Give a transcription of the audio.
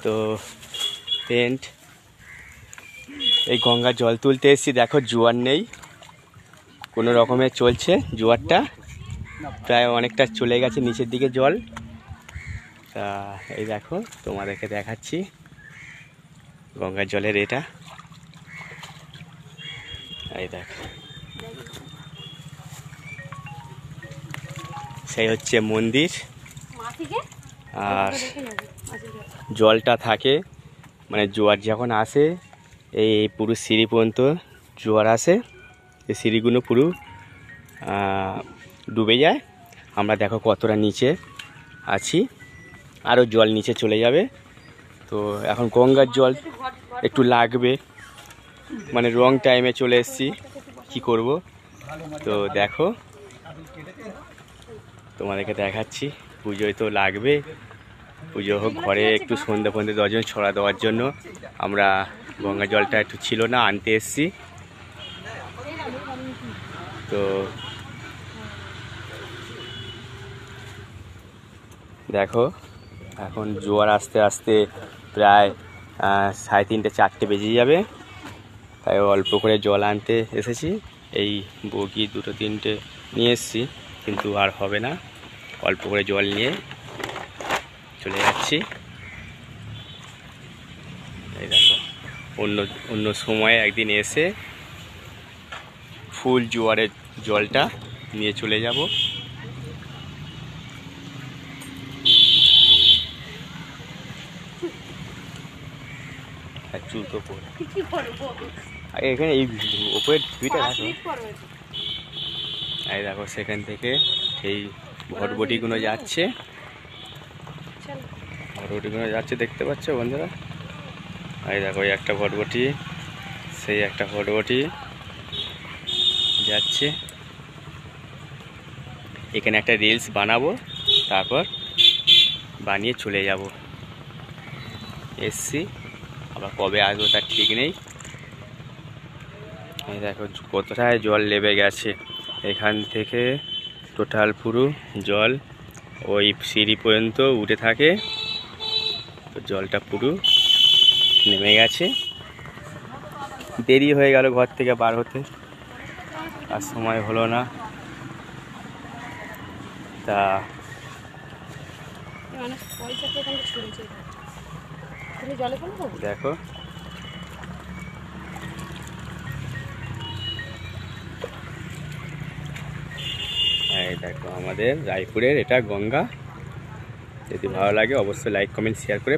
তো টেন্ট, এই গঙ্গার জল তুলতে এসেছি। দেখো জোয়ার নেই, কোনো রকমের চলছে জোয়ারটা, প্রায় অনেকটা চলে গেছে নিচের দিকে জল। তা এই দেখো তোমাদেরকে দেখাচ্ছি গঙ্গার জলের এটা, এই দেখো সেই হচ্ছে মন্দির। আর জলটা থাকে মানে জোয়ার যখন আসে এই পুরো সিঁড়ি পর্যন্ত জোয়ার আসে, এই সিঁড়িগুলো পুরো ডুবে যায়। আমরা দেখো কতটা নিচে আছি, আরও জল নিচে চলে যাবে। তো এখন গঙ্গার জল একটু লাগবে, মানে রং টাইমে চলে এসেছি, কি করব। তো দেখো তোমাদেরকে দেখাচ্ছি, পুজোয় তো লাগবে, পুজো হোক, ঘরে একটু সন্ধ্যে ফন্দে দশজন ছড়া দেওয়ার জন্য আমরা গঙ্গা জলটা একটু ছিল না, আনতে এসেছি। তো দেখো এখন জোয়ার আস্তে আস্তে প্রায় 3:30 4টে বেজে যাবে, তাই অল্প করে জল আনতে এসেছি। এই বগি 2 3টে নিয়ে এসেছি, কিন্তু আর হবে না, অল্প করে জল নিয়ে চলে যাচ্ছি। এই দেখো অন্য সময়ে একদিন এসে ফুল জোয়ারের জলটা নিয়ে চলে যাব। জুতো পরে এখানে এই ওপরের ঢুইটা দেখো, এই দেখো সেখান থেকে সেই ভটভটিগুলো যাচ্ছে, দেখতে পাচ্ছ বন্ধুরা। এই দেখো এই একটা ভটভটি, সেই একটা ভটভটি যাচ্ছে। এখানে একটা রিলস বানাবো, তারপর বানিয়ে চলে যাব। এসছি, আবার কবে আসবো তার ঠিক নেই। এই দেখো কোথায় জল নেমে গেছে, এখান থেকে টোটাল পুরো জল ওই সিঁড়ি পর্যন্ত উঠে থাকে। তো জলটা পুরো নেমে গেছে, দেরি হয়ে গেল ঘর থেকে বার হতে, আর সময় হলো না। তা দেখো এই দেখো আমাদের রায়পুরের এটা গঙ্গা। যদি ভালো লাগে অবশ্যই লাইক কমেন্ট শেয়ার করে